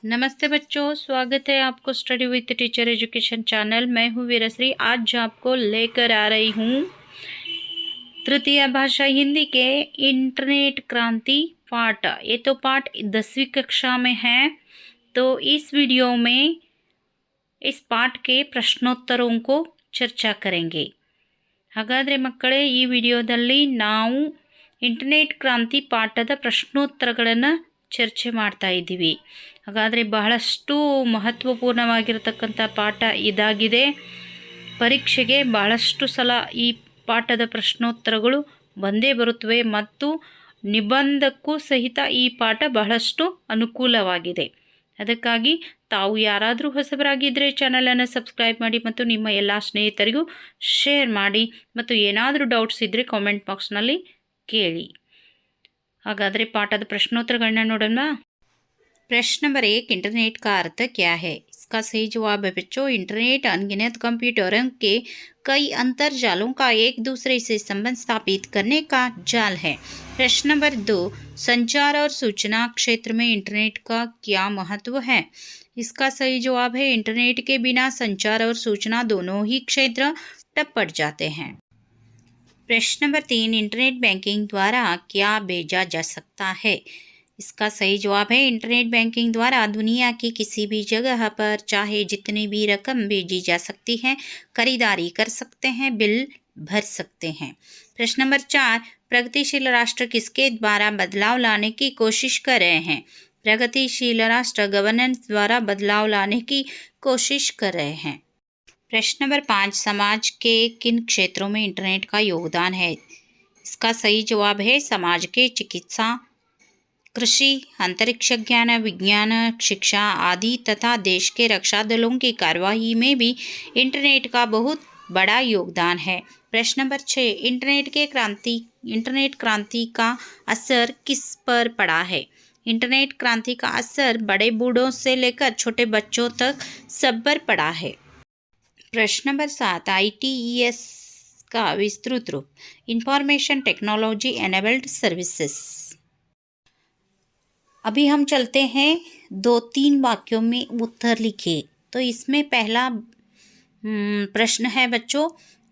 नमस्ते बच्चों, स्वागत है आपको study with teacher education channel. मैं हूँ वीरश्री। आज आपको लेकर आ रही हूँ तृतीय भाषा हिंदी के इंटरनेट क्रांति पाठ। ये तो पाठ 10वीं कक्षा में है। तो इस वीडियो में इस पाठ के प्रश्नोत्तरों को चर्चा करेंगे। ಹಾಗಾದರೆ ಮಕ್ಕಳೇ, ಈ ವಿಡಿಯೋದಲ್ಲಿ ನಾವು ಇಂಟರ್ನೆಟ್ ಕ್ರಾಂತಿ ಪಾಠದ ಪ್ರಶ್ನೋತ್ತರಗಳನ್ನು ಚರ್ಚೆ ಮಾಡ್ತಾ ಇದ್ದೀವಿ. ಹಾಗಾದರೆ ಬಹಳಷ್ಟು ಮಹತ್ವಪೂರ್ಣವಾಗಿರತಕ್ಕಂಥ ಪಾಠ ಇದಾಗಿದೆ. ಪರೀಕ್ಷೆಗೆ ಬಹಳಷ್ಟು ಸಲ ಈ ಪಾಠದ ಪ್ರಶ್ನೋತ್ತರಗಳು ಬಂದೇ ಬರುತ್ತವೆ ಮತ್ತು ನಿಬಂಧಕ್ಕೂ ಸಹಿತ ಈ ಪಾಠ ಬಹಳಷ್ಟು ಅನುಕೂಲವಾಗಿದೆ. ಅದಕ್ಕಾಗಿ ತಾವು ಯಾರಾದರೂ ಹೊಸಬರಾಗಿದ್ದರೆ ಚಾನಲನ್ನು ಸಬ್ಸ್ಕ್ರೈಬ್ ಮಾಡಿ ಮತ್ತು ನಿಮ್ಮ ಎಲ್ಲ ಸ್ನೇಹಿತರಿಗೂ ಶೇರ್ ಮಾಡಿ ಮತ್ತು ಏನಾದರೂ ಡೌಟ್ಸ್ ಇದ್ದರೆ ಕಾಮೆಂಟ್ ಬಾಕ್ಸ್ನಲ್ಲಿ ಕೇಳಿ. ಹಾಗಾದರೆ ಪಾಠದ ಪ್ರಶ್ನೋತ್ತರಗಳನ್ನ ನೋಡೋಣ. प्रश्न नंबर 1, इंटरनेट का अर्थ क्या है? इसका सही जवाब है बच्चों, इंटरनेट अनगिनत कंप्यूटरों के कई अंतरजालों का एक दूसरे से संबंध स्थापित करने का जाल है. प्रश्न नंबर 2, संचार और सूचना क्षेत्र में इंटरनेट का क्या महत्व है? इसका सही जवाब है, इंटरनेट के बिना संचार और सूचना दोनों ही क्षेत्र ठप पड़ जाते हैं. प्रश्न नंबर 3, इंटरनेट बैंकिंग द्वारा क्या भेजा जा सकता है? इसका सही जवाब है, इंटरनेट बैंकिंग द्वारा दुनिया की किसी भी जगह पर चाहे जितनी भी रकम भेजी जा सकती है, खरीदारी कर सकते हैं, बिल भर सकते हैं. प्रश्न नंबर 4, प्रगतिशील राष्ट्र किसके द्वारा बदलाव लाने की कोशिश कर रहे हैं? प्रगतिशील राष्ट्र गवर्नेंस द्वारा बदलाव लाने की कोशिश कर रहे हैं. प्रश्न नंबर 5, समाज के किन क्षेत्रों में इंटरनेट का योगदान है? इसका सही जवाब है, समाज के चिकित्सा, कृषि, अंतरिक्ष ज्ञान, विज्ञान, शिक्षा आदि तथा देश के रक्षा दलों की कार्यवाही में भी इंटरनेट का बहुत बड़ा योगदान है. प्रश्न नंबर 6, इंटरनेट क्रांति का असर किस पर पड़ा है? इंटरनेट क्रांति का असर बड़े बूढ़ों से लेकर छोटे बच्चों तक सब पर पड़ा है. प्रश्न नंबर 7, ITES का विस्तृत रूप, इंफॉर्मेशन टेक्नोलॉजी एनेबल्ड सर्विसेज. अभी हम चलते हैं 2-3 वाक्यों में उत्तर लिखे. तो इसमें पहला प्रश्न है बच्चों,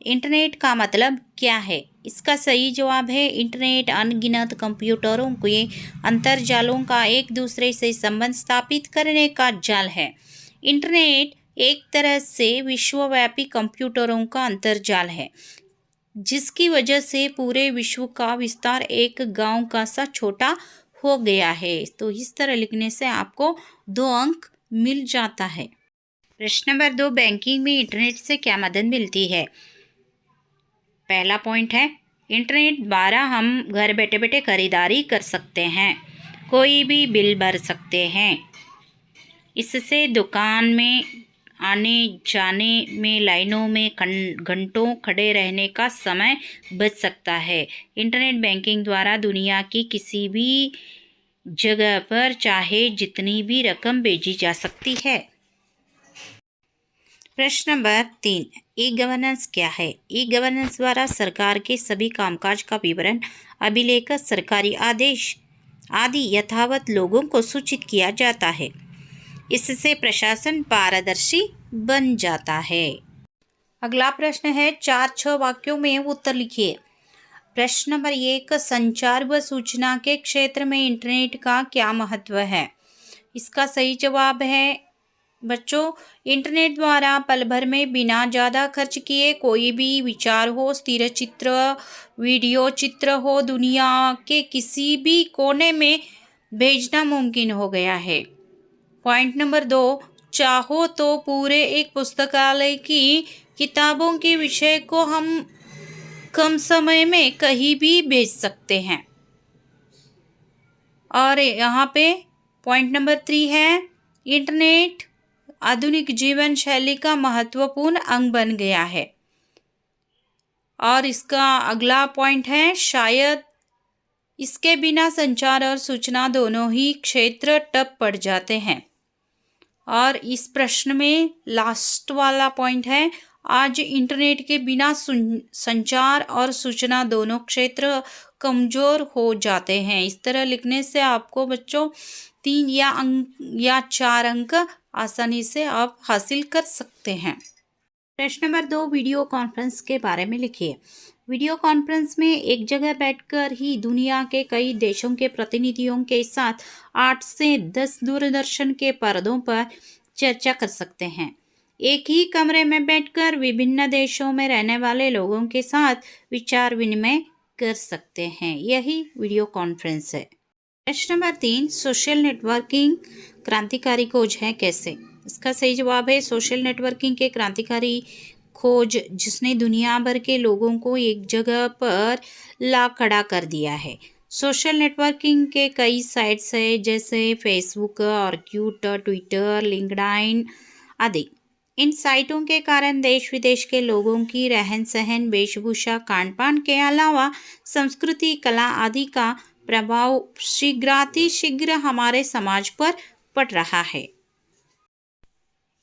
इंटरनेट का मतलब क्या है? इसका सही जवाब है, इंटरनेट अनगिनत कंप्यूटरों के अंतरजालों का एक दूसरे से संबंध स्थापित करने का जाल है. इंटरनेट एक तरह से विश्वव्यापी कंप्यूटरों का अंतरजाल है, जिसकी वजह से पूरे विश्व का विस्तार एक गांव का सा छोटा हो गया है. तो इस तरह लिखने से आपको 2 अंक मिल जाता है. प्रश्न नंबर 2, बैंकिंग में इंटरनेट से क्या मदद मिलती है? पहला पॉइंट है, इंटरनेट द्वारा हम घर बैठे बैठे खरीदारी कर सकते हैं, कोई भी बिल भर सकते हैं. इससे दुकान में आने जाने में लाइनों में घंटों खड़े रहने का समय बच सकता है. इंटरनेट बैंकिंग द्वारा दुनिया की किसी भी जगह पर चाहे जितनी भी रकम भेजी जा सकती है. प्रश्न नंबर 3, ई गवर्नेंस क्या है? ई गवर्नेंस द्वारा सरकार के सभी कामकाज का विवरण, अभिलेख, सरकारी आदेश आदि यथावत लोगों को सूचित किया जाता है. इससे प्रशासन पारदर्शी बन जाता है. अगला प्रश्न है, 4-6 वाक्यों में उत्तर लिखिए. प्रश्न नंबर 1, संचार व सूचना के क्षेत्र में इंटरनेट का क्या महत्व है? इसका सही जवाब है बच्चों, इंटरनेट द्वारा पल भर में बिना ज़्यादा खर्च किए कोई भी विचार हो, स्थिर चित्र, वीडियो चित्र हो, दुनिया के किसी भी कोने में भेजना मुमकिन हो गया है. पॉइंट नंबर 2, चाहो तो पूरे एक पुस्तकालय की किताबों के विषय को हम कम समय में कहीं भी भेज सकते हैं. और यहाँ पे पॉइंट नंबर 3 है, इंटरनेट आधुनिक जीवन शैली का महत्वपूर्ण अंग बन गया है. और इसका अगला पॉइंट है, शायद इसके बिना संचार और सूचना दोनों ही क्षेत्र ठप पड़ जाते हैं. और इस प्रश्न में लास्ट वाला पॉइंट है, आज इंटरनेट के बिना संचार और सूचना दोनों क्षेत्र कमज़ोर हो जाते हैं। इस तरह लिखने से आपको बच्चों 3 या 4 अंक आसानी से आप हासिल कर सकते हैं। प्रश्न नंबर 2, वीडियो कॉन्फ्रेंस के बारे में लिखिए। वीडियो कॉन्फ्रेंस में एक जगह बैठकर ही दुनिया के कई देशों के प्रतिनिधियों के साथ 8 से 10 दूरदर्शन के पर्दों पर चर्चा कर सकते हैं। एक ही कमरे में बैठकर विभिन्न देशों में रहने वाले लोगों के साथ विचार विनिमय कर सकते हैं। यही वीडियो कॉन्फ्रेंस है। प्रश्न नंबर 3, सोशल नेटवर्किंग क्रांतिकारी खोज है कैसे? इसका सही जवाब है सोशल नेटवर्किंग के क्रांतिकारी खोज जिसने दुनिया भर के लोगों को एक जगह पर ला खड़ा कर दिया है। सोशल नेटवर्किंग के कई साइट्स है जैसे फेसबुक, ऑर्कुट, ट्विटर, लिंक्डइन आदि। इन साइटों के कारण देश विदेश के लोगों की रहन सहन, वेशभूषा, खान पान के अलावा संस्कृति, कला आदि का प्रभाव शीघ्र हमारे समाज पर पड़ रहा है।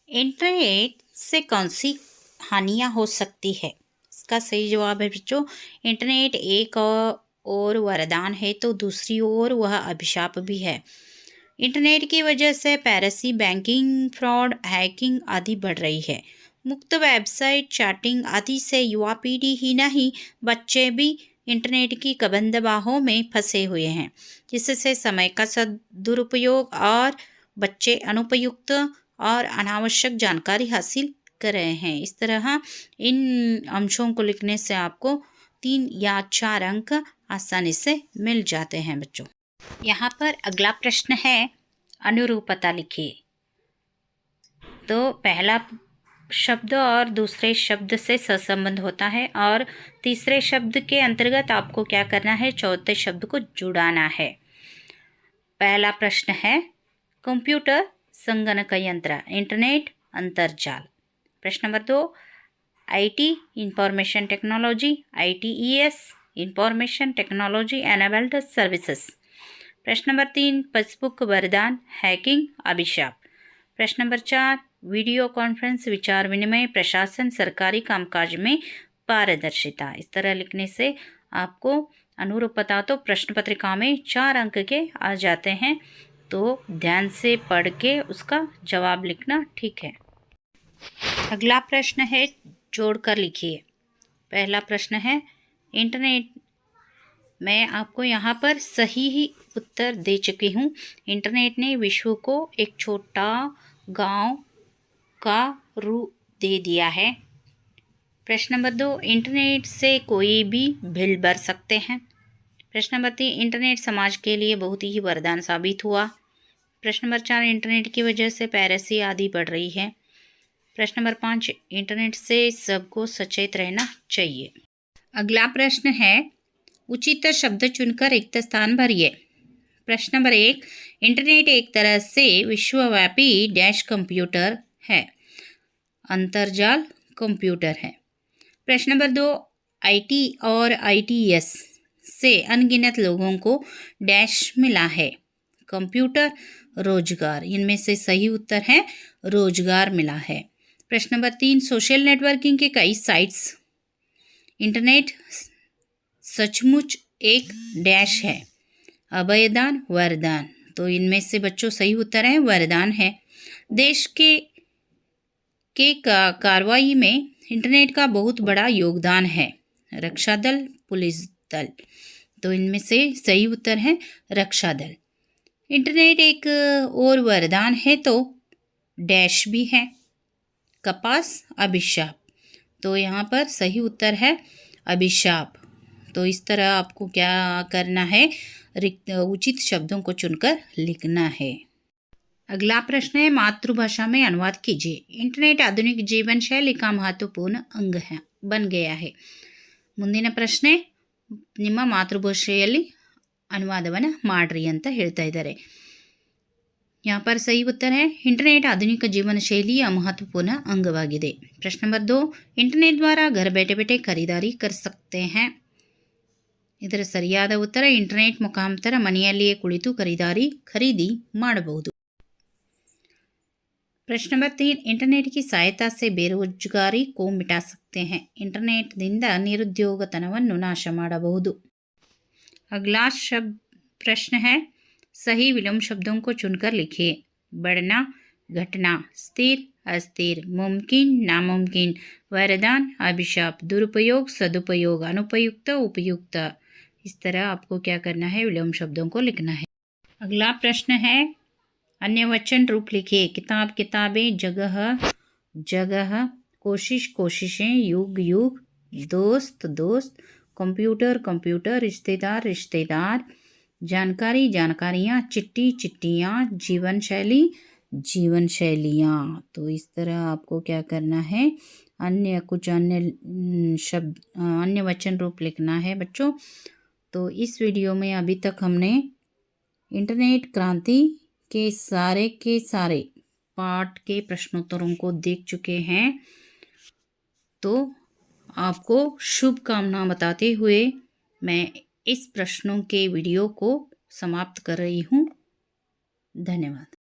इंटरनेट से कौन सी हानियां हो सकती है? इसका सही जवाब है बच्चों, इंटरनेट एक और वरदान है तो दूसरी ओर वह अभिशाप भी है। इंटरनेट की वजह से पायरेसी, बैंकिंग फ्रॉड, हैकिंग आदि बढ़ रही है। मुक्त वेबसाइट, चैटिंग आदि से युवा पीढ़ी ही नहीं बच्चे भी इंटरनेट की कबंद बाहों में फंसे हुए हैं, जिससे समय का सदुरुपयोग और बच्चे अनुपयुक्त और अनावश्यक जानकारी हासिल कर रहे हैं। इस तरह इन अंशों को लिखने से आपको 3 या 4 अंक आसानी से मिल जाते हैं बच्चों। यहाँ पर अगला प्रश्न है, अनुरूपता लिखिए। तो पहला शब्द और दूसरे शब्द से सहसंबंध होता है और तीसरे शब्द के अंतर्गत आपको क्या करना है, चौथे शब्द को जुड़ाना है। पहला प्रश्न है, कंप्यूटर, संगणक यंत्र, इंटरनेट, अंतर्जाल। प्रश्न number 2, IT, information technology, ITES, information technology enabled services. प्रश्न नंबर 3, फेसबुक वरदान, हैकिंग अभिशाप। प्रश्न नंबर 4, वीडियो कॉन्फ्रेंस, विचार विनिमय, प्रशासन, सरकारी कामकाज में पारदर्शिता। इस तरह लिखने से आपको अनुरूपता तो प्रश्न पत्रिका में 4 अंक के आ जाते हैं, तो ध्यान से पढ़ के उसका जवाब लिखना ठीक है। अगला प्रश्न है, जोड़कर लिखिए। पहला प्रश्न है, इंटरनेट। मैं आपको यहाँ पर सही ही उत्तर दे चुकी हूँ। इंटरनेट ने विश्व को एक छोटा गांव का रूप दे दिया है। प्रश्न नंबर 2, इंटरनेट से कोई भी बिल भर सकते हैं। प्रश्न नंबर 3, इंटरनेट समाज के लिए बहुत ही वरदान साबित हुआ। प्रश्न नंबर 4, इंटरनेट की वजह से पायरेसी आदि बढ़ रही है। प्रश्न नंबर 5, इंटरनेट से सबको सचेत रहना चाहिए। अगला प्रश्न है, उचित शब्द चुनकर रिक्त स्थान भरिए। प्रश्न नंबर 1, इंटरनेट एक तरह से विश्वव्यापी डैश कंप्यूटर है। अंतर्जाल कंप्यूटर है। प्रश्न नंबर 2, IT और ITES से अनगिनत लोगों को डैश मिला है। कंप्यूटर, रोजगार। इनमें से सही उत्तर है रोजगार मिला है। प्रश्न नंबर 3, सोशल नेटवर्किंग के कई साइट्स। इंटरनेट सचमुच एक डैश है। अभयदान, वरदान। तो इनमें से बच्चों सही उत्तर है वरदान है। देश के कार्रवाई में इंटरनेट का बहुत बड़ा योगदान है। रक्षा दल, पुलिस दल। तो इनमें से सही उत्तर है रक्षा दल। इंटरनेट एक और वरदान है तो डैश भी है। कपास, अभिशाप। तो यहाँ पर सही उत्तर है अभिशाप। तो इस तरह आपको क्या करना है, उचित शब्दों को चुनकर लिखना है। अगला प्रश्न है, मातृभाषा में अनुवाद कीजिए। इंटरनेट आधुनिक जीवन शैली का महत्वपूर्ण अंग है बन गया है। ಮುಂದಿನ ಪ್ರಶ್ನೆ, ನಿಮ್ಮ ಮಾತೃಭಾಷೆಯಲ್ಲಿ ಅನುವಾದವನ್ನು ಮಾಡ್ರಿ ಅಂತ ಹೇಳ್ತಾ ಇದ್ದಾರೆ। यहाँ पर सही उत्तर है इंटरनेट आधुनिक जीवन शैली का महत्वपूर्ण अंगवाಗಿದೆ। प्रश्न नंबर 2, इंटरनेट द्वारा घर बैठे बैठे खरीदारी कर सकते हैं। ಇದರ ಸರಿಯಾದ ಉತ್ತರ ಇಂಟರ್ನೆಟ್ ಮುಖಾಂತರ ಮನೆಯಲ್ಲಿಯೇ ಕುಳಿತು ಖರೀದಿ ಮಾಡಬಹುದು। ಪ್ರಶ್ನೆ ನಂಬರ್ 3, ಇಂಟರ್ನೆಟ್ की सहायता से ಬೇರೋಜ್ಗಾರಿ को मिटा सकते हैं. ಇಂಟರ್ನೆಟ್ನಿಂದ ನಿರುದ್ಯೋಗತನವನ್ನು ನಾಶ ಮಾಡಬಹುದು. अगला शब्द प्रश्न है, सही विलोम शब्दों को चुनकर लिखिए. बढ़ना, घटना, स्थिर, अस्थिर, मुमकिन, नामुमकिन, वरदान, अभिशाप, दुरुपयोग, सदुपयोग, अनुपयुक्त, उपयुक्त. इस तरह आपको क्या करना है, विलोम शब्दों को लिखना है. अगला प्रश्न है, अन्य वचन रूप लिखिए. किताब, किताबें, जगह, जगह, कोशिश, कोशिशें, युग, युग, दोस्त, दोस्त, कंप्यूटर, कंप्यूटर, रिश्तेदार, रिश्तेदार, जानकारी, जानकारियाँ, चिट्ठी, चिट्ठियाँ, जीवन शैली, जीवन शैलियाँ. तो इस तरह आपको क्या करना है, कुछ अन्य शब्द, अन्य वचन रूप लिखना है बच्चों. तो इस वीडियो में अभी तक हमने इंटरनेट क्रांति के सारे पाठ के प्रश्नोत्तरों को देख चुके हैं. तो आपको शुभकामना बताते हुए मैं इस प्रश्नों के वीडियो को समाप्त कर रही हूँ. धन्यवाद.